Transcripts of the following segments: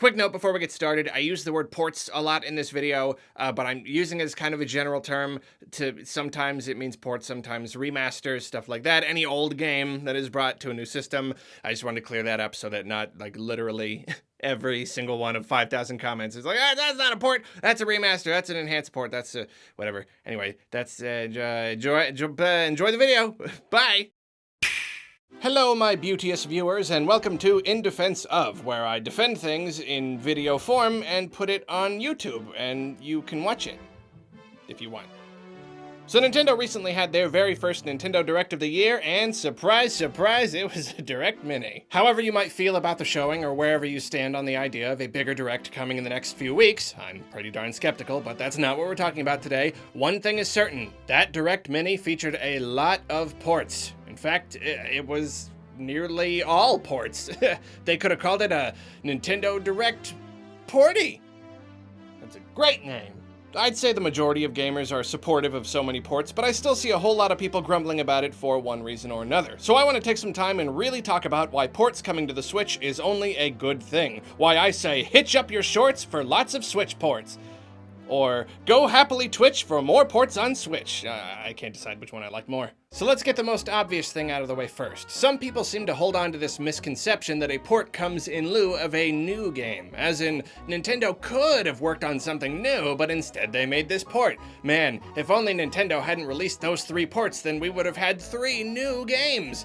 Quick note before we get started, I use the word ports a lot in this video, but I'm using it as kind of a general term. Sometimes it means ports, sometimes remasters, stuff like that. Any old game that is brought to a new system. I just wanted to clear that up so that not like literally every single one of 5,000 comments is like, that's not a port, that's a remaster, that's an enhanced port, that's whatever. Anyway, that's enjoy the video. Bye. Hello, my beauteous viewers, and welcome to In Defense Of, where I defend things in video form and put it on YouTube, and you can watch it if you want. So Nintendo recently had their very first Nintendo Direct of the year, and surprise, surprise, it was a Direct Mini. However you might feel about the showing, or wherever you stand on the idea of a bigger Direct coming in the next few weeks, I'm pretty darn skeptical, but that's not what we're talking about today. One thing is certain, that Direct Mini featured a lot of ports. In fact, it was nearly all ports. They could have called it a Nintendo Direct Porty. That's a great name. I'd say the majority of gamers are supportive of so many ports, but I still see a whole lot of people grumbling about it for one reason or another. So I want to take some time and really talk about why ports coming to the Switch is only a good thing. Why I say hitch up your shorts for lots of Switch ports. Or go happily Twitch for more ports on Switch. I can't decide which one I like more. So let's get the most obvious thing out of the way first. Some people seem to hold on to this misconception that a port comes in lieu of a new game. As in, Nintendo could have worked on something new, but instead they made this port. Man, if only Nintendo hadn't released those 3 ports, then we would have had 3 new games.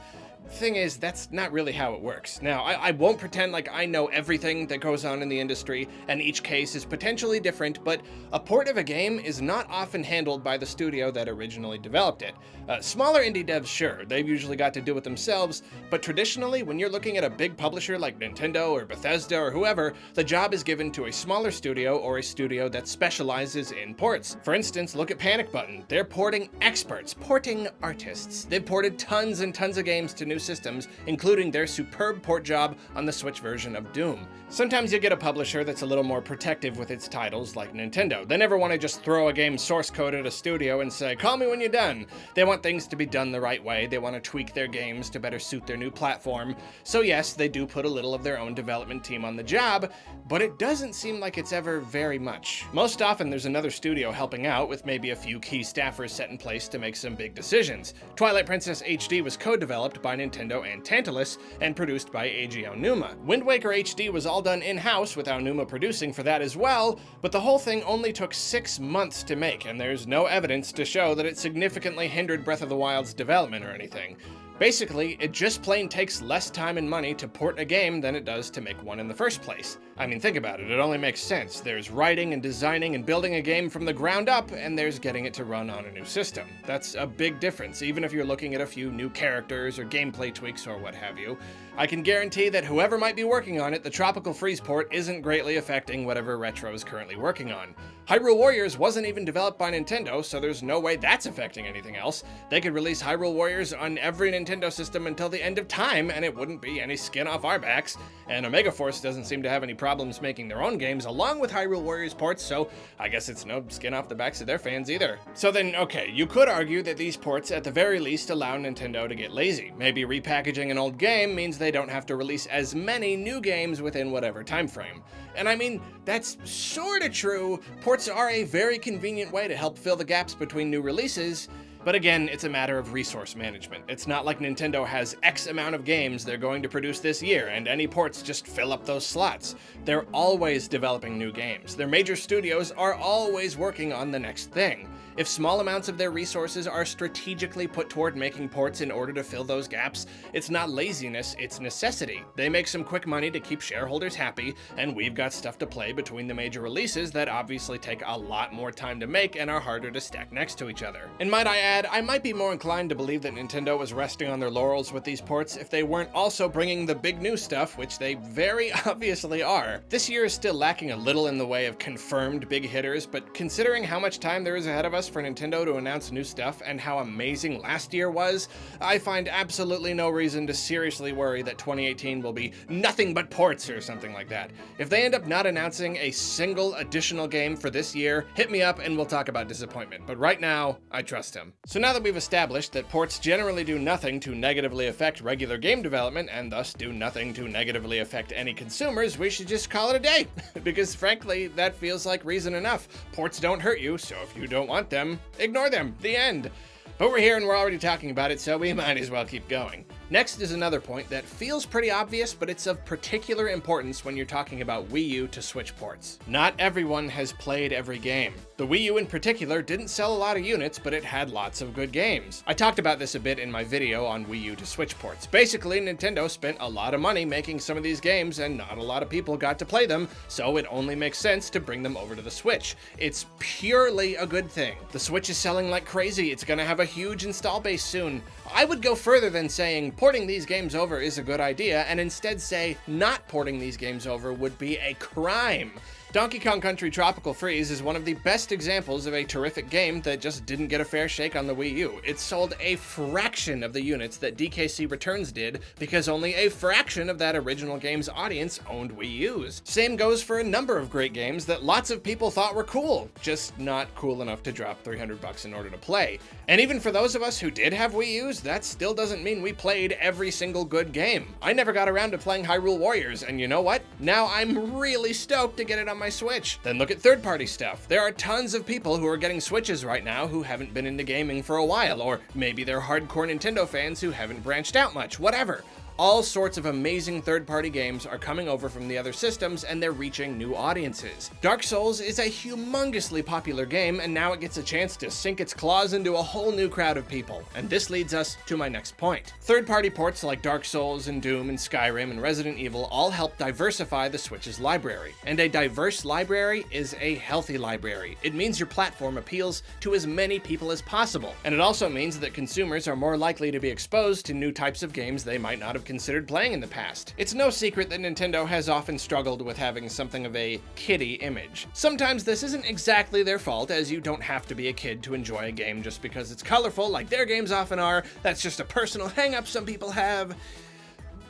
Thing is, that's not really how it works. Now, I won't pretend like I know everything that goes on in the industry, and each case is potentially different, but a port of a game is not often handled by the studio that originally developed it. Smaller indie devs, sure, they've usually got to do it themselves, but traditionally, when you're looking at a big publisher like Nintendo or Bethesda or whoever, the job is given to a smaller studio or a studio that specializes in ports. For instance, look at Panic Button. They're porting experts, porting artists. They've ported tons and tons of games to new systems, including their superb port job on the Switch version of Doom. Sometimes you get a publisher that's a little more protective with its titles, like Nintendo. They never want to just throw a game source code at a studio and say, call me when you're done. They want things to be done the right way. They want to tweak their games to better suit their new platform. So yes, they do put a little of their own development team on the job, but it doesn't seem like it's ever very much. Most often there's another studio helping out with maybe a few key staffers set in place to make some big decisions. Twilight Princess HD was co-developed by Nintendo and Tantalus and produced by Eiji Aonuma. Wind Waker HD was all done in-house with Aonuma producing for that as well, but the whole thing only took 6 months to make, and there's no evidence to show that it significantly hindered Breath of the Wild's development or anything. Basically, it just plain takes less time and money to port a game than it does to make one in the first place. I mean, think about it, it only makes sense. There's writing and designing and building a game from the ground up, and there's getting it to run on a new system. That's a big difference, even if you're looking at a few new characters or gameplay tweaks or what have you. I can guarantee that whoever might be working on it, the Tropical Freeze port isn't greatly affecting whatever Retro is currently working on. Hyrule Warriors wasn't even developed by Nintendo, so there's no way that's affecting anything else. They could release Hyrule Warriors on every Nintendo system until the end of time, and it wouldn't be any skin off our backs. And Omega Force doesn't seem to have any problems making their own games along with Hyrule Warriors ports, so I guess it's no skin off the backs of their fans either. So then, okay, you could argue that these ports at the very least allow Nintendo to get lazy. Maybe repackaging an old game means they don't have to release as many new games within whatever time frame. And I mean, that's sorta true. Ports are a very convenient way to help fill the gaps between new releases, but again, it's a matter of resource management. It's not like Nintendo has X amount of games they're going to produce this year, and any ports just fill up those slots. They're always developing new games. Their major studios are always working on the next thing. If small amounts of their resources are strategically put toward making ports in order to fill those gaps, it's not laziness, it's necessity. They make some quick money to keep shareholders happy, and we've got stuff to play between the major releases that obviously take a lot more time to make and are harder to stack next to each other. And might I add, I might be more inclined to believe that Nintendo was resting on their laurels with these ports if they weren't also bringing the big new stuff, which they very obviously are. This year is still lacking a little in the way of confirmed big hitters, but considering how much time there is ahead of us for Nintendo to announce new stuff and how amazing last year was, I find absolutely no reason to seriously worry that 2018 will be nothing but ports or something like that. If they end up not announcing a single additional game for this year, hit me up and we'll talk about disappointment. But right now, I trust him. So now that we've established that ports generally do nothing to negatively affect regular game development, and thus do nothing to negatively affect any consumers, we should just call it a day. Because frankly, that feels like reason enough. Ports don't hurt you, so if you don't want them, ignore them. The end. But we're here and we're already talking about it, so we might as well keep going. Next is another point that feels pretty obvious, but it's of particular importance when you're talking about Wii U to Switch ports. Not everyone has played every game. The Wii U in particular didn't sell a lot of units, but it had lots of good games. I talked about this a bit in my video on Wii U to Switch ports. Basically, Nintendo spent a lot of money making some of these games, and not a lot of people got to play them, so it only makes sense to bring them over to the Switch. It's purely a good thing. The Switch is selling like crazy. It's gonna have a huge install base soon. I would go further than saying porting these games over is a good idea, and instead say not porting these games over would be a crime. Donkey Kong Country Tropical Freeze is one of the best examples of a terrific game that just didn't get a fair shake on the Wii U. It sold a fraction of the units that DKC Returns did because only a fraction of that original game's audience owned Wii U's. Same goes for a number of great games that lots of people thought were cool, just not cool enough to drop $300 in order to play. And even for those of us who did have Wii U's, that still doesn't mean we played every single good game. I never got around to playing Hyrule Warriors, and you know what? Now I'm really stoked to get it on my Switch. Then look at third-party stuff. There are tons of people who are getting Switches right now who haven't been into gaming for a while, or maybe they're hardcore Nintendo fans who haven't branched out much, whatever. All sorts of amazing third-party games are coming over from the other systems, and they're reaching new audiences. Dark Souls is a humongously popular game, and now it gets a chance to sink its claws into a whole new crowd of people. And this leads us to my next point. Third-party ports like Dark Souls and Doom and Skyrim and Resident Evil all help diversify the Switch's library. And a diverse library is a healthy library. It means your platform appeals to as many people as possible. And it also means that consumers are more likely to be exposed to new types of games they might not have considered playing in the past. It's no secret that Nintendo has often struggled with having something of a kiddie image. Sometimes this isn't exactly their fault, as you don't have to be a kid to enjoy a game just because it's colorful like their games often are. That's just a personal hang-up some people have.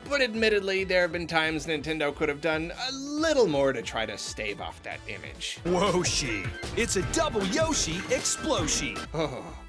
But admittedly, there have been times Nintendo could have done a little more to try to stave off that image. Whoshi! It's a double Yoshi explosion!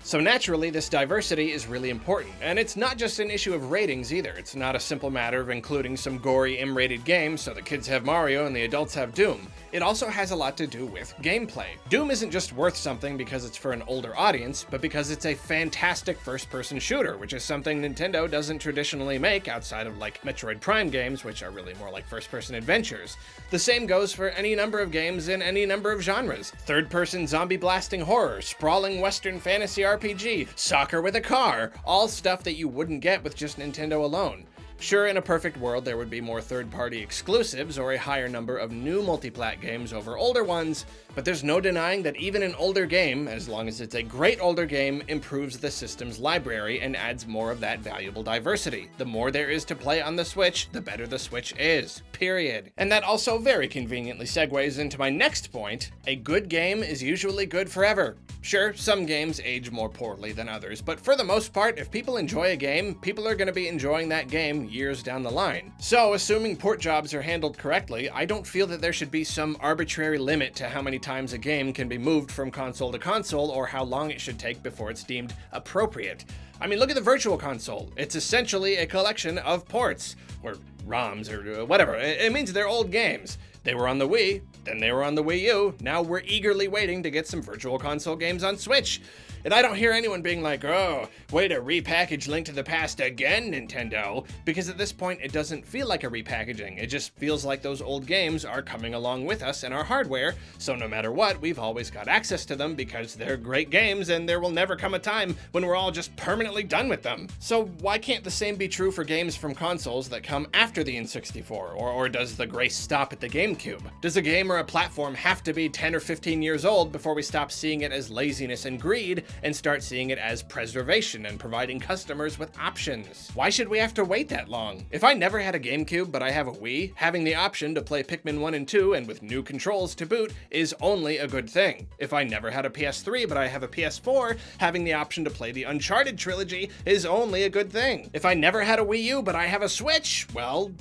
So naturally, this diversity is really important, and it's not just an issue of ratings either. It's not a simple matter of including some gory M-rated games so the kids have Mario and the adults have Doom. It also has a lot to do with gameplay. Doom isn't just worth something because it's for an older audience, but because it's a fantastic first-person shooter, which is something Nintendo doesn't traditionally make outside of like Metroid Prime games, which are really more like first-person adventures. The same goes for any number of games in any number of genres. Third-person zombie blasting horror, sprawling Western fantasy RPG, soccer with a car, all stuff that you wouldn't get with just Nintendo alone. Sure, in a perfect world, there would be more third-party exclusives or a higher number of new multi-plat games over older ones, but there's no denying that even an older game, as long as it's a great older game, improves the system's library and adds more of that valuable diversity. The more there is to play on the Switch, the better the Switch is. Period. And that also very conveniently segues into my next point. A good game is usually good forever. Sure, some games age more poorly than others, but for the most part, if people enjoy a game, people are going to be enjoying that game years down the line. So, assuming port jobs are handled correctly, I don't feel that there should be some arbitrary limit to how many times a game can be moved from console to console or how long it should take before it's deemed appropriate. I mean, look at the Virtual Console. It's essentially a collection of ports, or ROMs, or whatever. It means they're old games. They were on the Wii, then they were on the Wii U, now we're eagerly waiting to get some Virtual Console games on Switch. And I don't hear anyone being like, oh, way to repackage Link to the Past again, Nintendo, because at this point it doesn't feel like a repackaging. It just feels like those old games are coming along with us in our hardware, so no matter what, we've always got access to them because they're great games and there will never come a time when we're all just permanently done with them. So why can't the same be true for games from consoles that come after the N64, or does the grace stop at the GameCube? Does a game or a platform have to be 10 or 15 years old before we stop seeing it as laziness and greed and start seeing it as preservation and providing customers with options? Why should we have to wait that long? If I never had a GameCube but I have a Wii, having the option to play Pikmin 1 and 2 and with new controls to boot is only a good thing. If I never had a PS3 but I have a PS4, having the option to play the Uncharted trilogy is only a good thing. If I never had a Wii U but I have a Switch, well,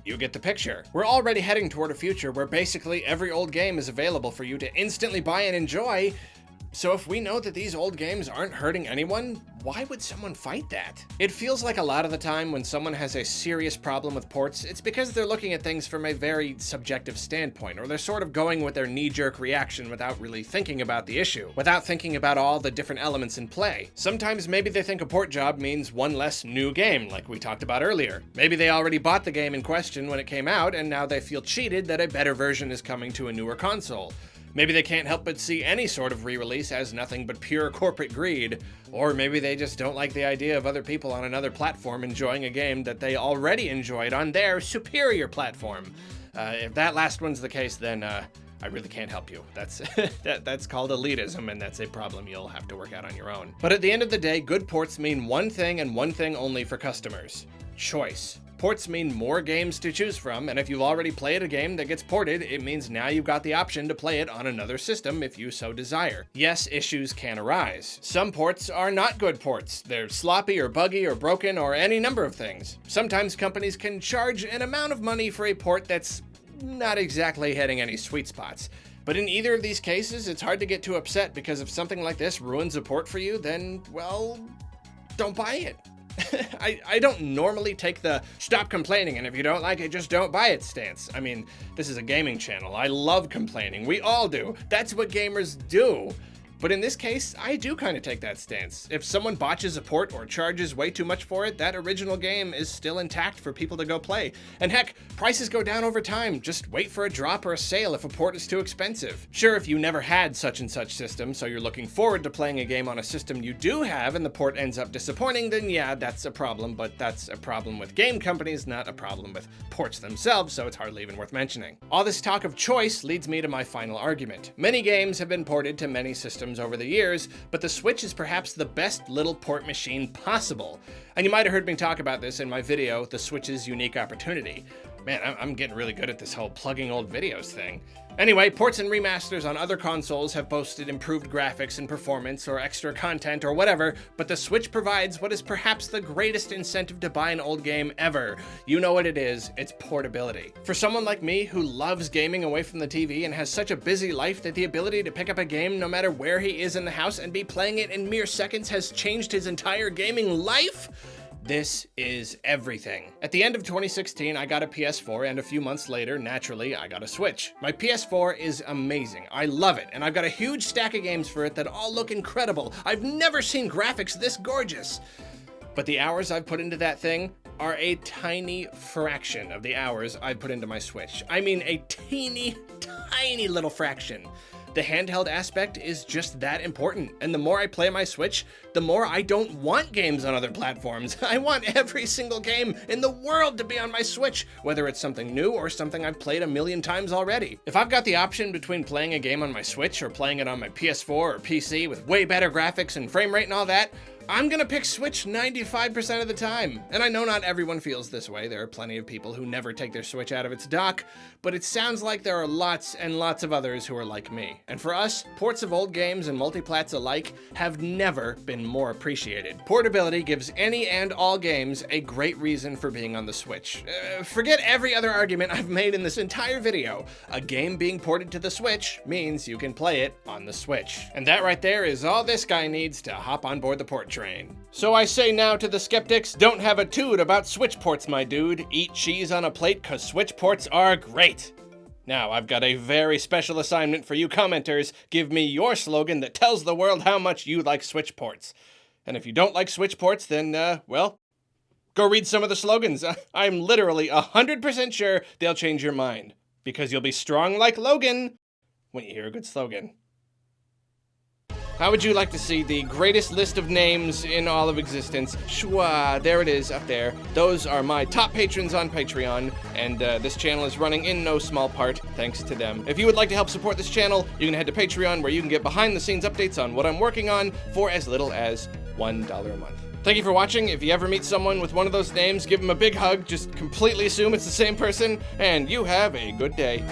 you get the picture. We're already heading toward a future where basically every old game is available for you to instantly buy and enjoy, So if we know that these old games aren't hurting anyone, why would someone fight that? It feels like a lot of the time when someone has a serious problem with ports, it's because they're looking at things from a very subjective standpoint, or they're sort of going with their knee-jerk reaction without really thinking about the issue, without thinking about all the different elements in play. Sometimes maybe they think a port job means one less new game, like we talked about earlier. Maybe they already bought the game in question when it came out, and now they feel cheated that a better version is coming to a newer console. Maybe they can't help but see any sort of re-release as nothing but pure corporate greed, or maybe they just don't like the idea of other people on another platform enjoying a game that they already enjoyed on their superior platform. If that last one's the case, then I really can't help you. That's that's called elitism, and that's a problem you'll have to work out on your own. But at the end of the day, good ports mean one thing and one thing only for customers: choice. Ports mean more games to choose from, and if you've already played a game that gets ported, it means now you've got the option to play it on another system if you so desire. Yes, issues can arise. Some ports are not good ports. They're sloppy or buggy or broken or any number of things. Sometimes companies can charge an amount of money for a port that's not exactly hitting any sweet spots. But in either of these cases, it's hard to get too upset, because if something like this ruins a port for you, then, well, don't buy it. I don't normally take the stop complaining and if you don't like it, just don't buy it stance. I mean, this is a gaming channel. I love complaining. We all do. That's what gamers do. But in this case, I do kind of take that stance. If someone botches a port or charges way too much for it, that original game is still intact for people to go play. And heck, prices go down over time. Just wait for a drop or a sale if a port is too expensive. Sure, if you never had such and such system, so you're looking forward to playing a game on a system you do have and the port ends up disappointing, then yeah, that's a problem, but that's a problem with game companies, not a problem with ports themselves, so it's hardly even worth mentioning. All this talk of choice leads me to my final argument. Many games have been ported to many systems over the years, but the Switch is perhaps the best little port machine possible. And you might have heard me talk about this in my video, The Switch's Unique Opportunity. Man, I'm getting really good at this whole plugging old videos thing. Anyway, ports and remasters on other consoles have boasted improved graphics and performance or extra content or whatever, but the Switch provides what is perhaps the greatest incentive to buy an old game ever. You know what it is, it's portability. For someone like me who loves gaming away from the TV and has such a busy life that the ability to pick up a game no matter where he is in the house and be playing it in mere seconds has changed his entire gaming life, this is everything. At the end of 2016, I got a PS4, and a few months later, naturally, I got a Switch. My PS4 is amazing. I love it, and I've got a huge stack of games for it that all look incredible. I've never seen graphics this gorgeous. But the hours I've put into that thing are a tiny fraction of the hours I've put into my Switch. I mean, a teeny, tiny little fraction. The handheld aspect is just that important, and the more I play my Switch, the more I don't want games on other platforms. I want every single game in the world to be on my Switch, whether it's something new or something I've played a million times already. If I've got the option between playing a game on my Switch or playing it on my PS4 or PC with way better graphics and frame rate and all that, I'm gonna pick Switch 95% of the time. And I know not everyone feels this way. There are plenty of people who never take their Switch out of its dock, but it sounds like there are lots and lots of others who are like me. And for us, ports of old games and multiplats alike have never been more appreciated. Portability gives any and all games a great reason for being on the Switch. Forget every other argument I've made in this entire video. A game being ported to the Switch means you can play it on the Switch. And that right there is all this guy needs to hop on board the port train. So I say now to the skeptics, don't have a toot about Switch ports, my dude. Eat cheese on a plate, cause Switch ports are great. Now, I've got a very special assignment for you commenters. Give me your slogan that tells the world how much you like Switch ports. And if you don't like Switch ports, then, well, go read some of the slogans. I'm literally 100% sure they'll change your mind. Because you'll be strong like Logan when you hear a good slogan. How would you like to see the greatest list of names in all of existence? Shwa, there it is, up there. Those are my top patrons on Patreon, and this channel is running in no small part thanks to them. If you would like to help support this channel, you can head to Patreon, where you can get behind-the-scenes updates on what I'm working on for as little as $1 a month. Thank you for watching. If you ever meet someone with one of those names, give them a big hug, just completely assume it's the same person, and you have a good day.